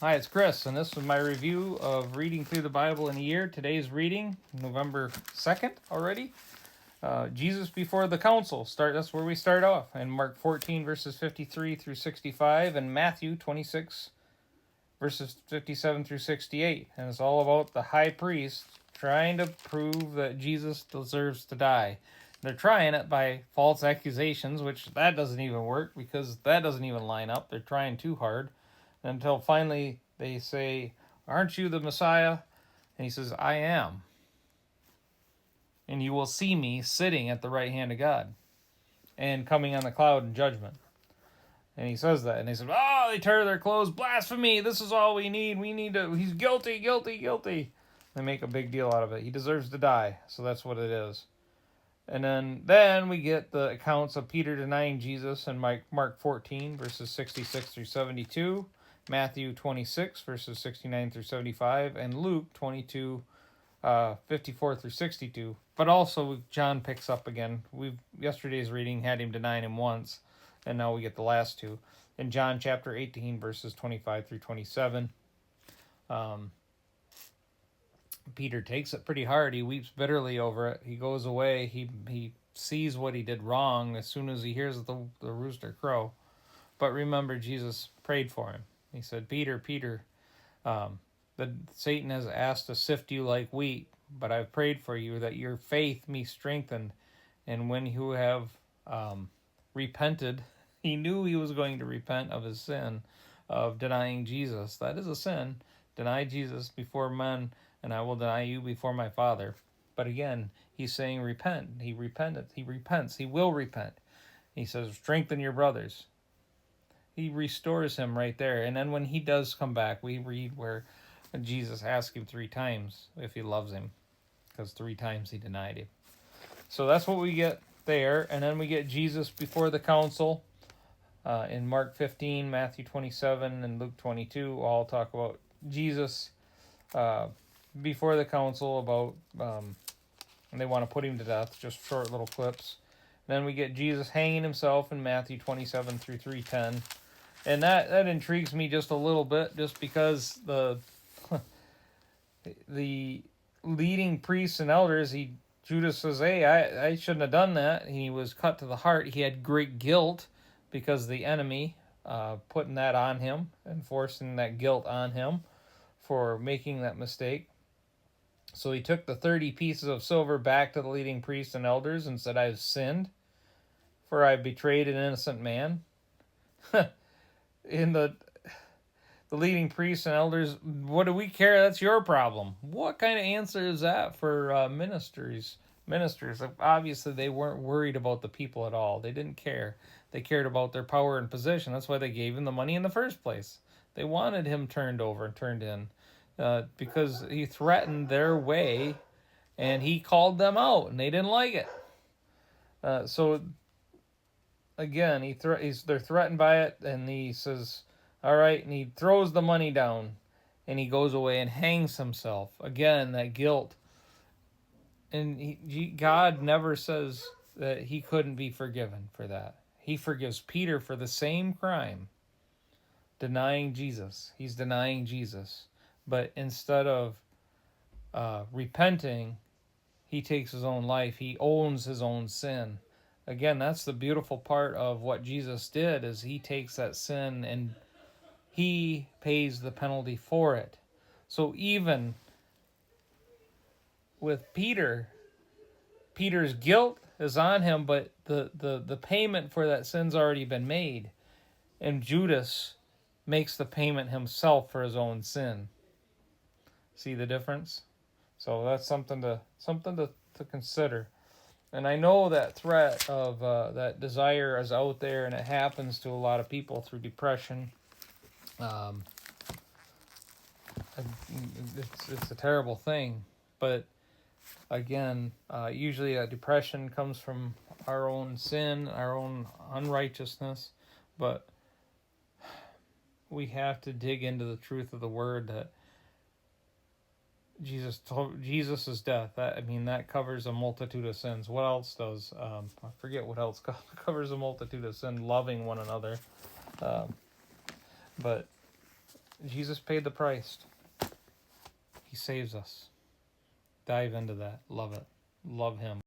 Hi, it's Chris, and this is my review of reading through the Bible in a year. Today's reading, November 2nd already. Jesus before the council. That's where we start off. In Mark 14, verses 53 through 65, and Matthew 26, verses 57 through 68. And it's all about the high priest trying to prove that Jesus deserves to die. They're trying it by false accusations, which that doesn't even work because that doesn't even line up. They're trying too hard until finally they say, "Aren't you the Messiah?" And he says, "I am. And you will see me sitting at the right hand of God and coming on the cloud in judgment." And he says that. And they said, "Oh, they tear their clothes. Blasphemy. This is all we need. He's guilty, guilty, guilty." They make a big deal out of it. He deserves to die. So that's what it is. And then we get the accounts of Peter denying Jesus in Mark 14, verses 66 through 72, Matthew 26, verses 69 through 75, and Luke 22, 54 through 62. But also John picks up again. Yesterday's reading had him denying him once, and now we get the last two. In John chapter 18, verses 25 through 27. Peter takes it pretty hard. He weeps bitterly over it. He goes away. He sees what he did wrong as soon as he hears the rooster crow. But remember, Jesus prayed for him. He said, "Peter, Peter, Satan has asked to sift you like wheat, but I've prayed for you that your faith be strengthened. And when you have repented," he knew he was going to repent of his sin of denying Jesus. That is a sin. Deny Jesus before men, and I will deny you before my Father. But again, he's saying repent. He repented. He repents. He will repent. He says, "Strengthen your brothers." He restores him right there. And then when he does come back, we read where Jesus asked him 3 times if he loves him, because 3 times he denied him. So that's what we get there. And then we get Jesus before the council in Mark 15, Matthew 27, and Luke 22. All talk about Jesus before the council about and they want to put him to death, just short little clips. Then we get Jesus hanging himself in Matthew 27 through 3:10. And that intrigues me just a little bit, just because the leading priests and elders, Judas says, "Hey, I shouldn't have done that." He was cut to the heart. He had great guilt because the enemy putting that on him and forcing that guilt on him for making that mistake. So he took the 30 pieces of silver back to the leading priests and elders and said, "I've sinned, for I betrayed an innocent man." In the leading priests and elders, "What do we care? That's your problem." What kind of answer is that for ministers? Obviously, they weren't worried about the people at all. They didn't care. They cared about their power and position. That's why they gave him the money in the first place. They wanted him turned over and turned in because he threatened their way, and he called them out, and they didn't like it. So again, they're threatened by it, and he says, "All right," and he throws the money down, and he goes away and hangs himself. Again, that guilt. And God never says that he couldn't be forgiven for that. He forgives Peter for the same crime, denying Jesus. He's denying Jesus. But instead of repenting, he takes his own life. He owns his own sin. Again, that's the beautiful part of what Jesus did, is he takes that sin and he pays the penalty for it. So even with Peter's guilt is on him, but the payment for that sin's already been made. And Judas makes the payment himself for his own sin. See the difference? So that's something to consider. And I know that threat of that desire is out there, and it happens to a lot of people through depression. It's a terrible thing. But again, usually depression comes from our own sin, our own unrighteousness. But we have to dig into the truth of the word that Jesus' death, that covers a multitude of sins. What else does? I forget what else covers a multitude of sin. Loving one another. But Jesus paid the price. He saves us. Dive into that. Love it. Love him.